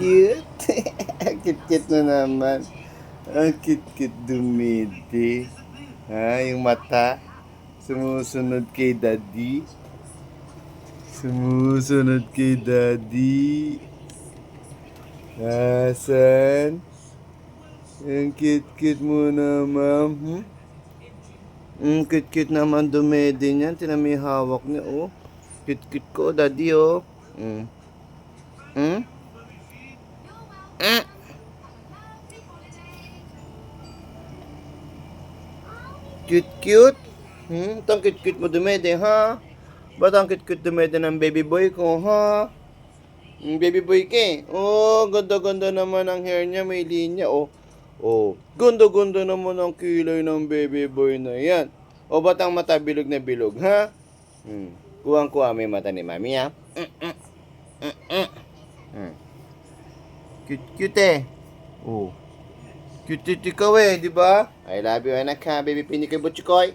cute. Cute-cute na naman. Ang cute-cute dumidi. Ha, yung mata. Sumusunod kay daddy. Sumusunod kay daddy. Asan? Ang cute-cute mo naman. Cute-cute naman dumedi niyan. Tinan mo yung hawak niya, oh. Cute-cute ko, daddy, oh. Cute-cute? Itong cute-cute mo dumedi, ha? Ba't ang cute-cute dumedi ng baby boy ko, ha? Baby boy ke. Oh, ganda-ganda naman ang hair niya. May linya, oh. Oh, ganda-ganda naman ang kilay ng baby boy na yan. O ba't ang mata bilog na bilog, ha? Kuwang-kuwa may mata ni mami, ha? Cute-cute eh. Oh. Cute-cute ikaw eh, di ba? I love you anak ha, baby pinikoy butchikoy.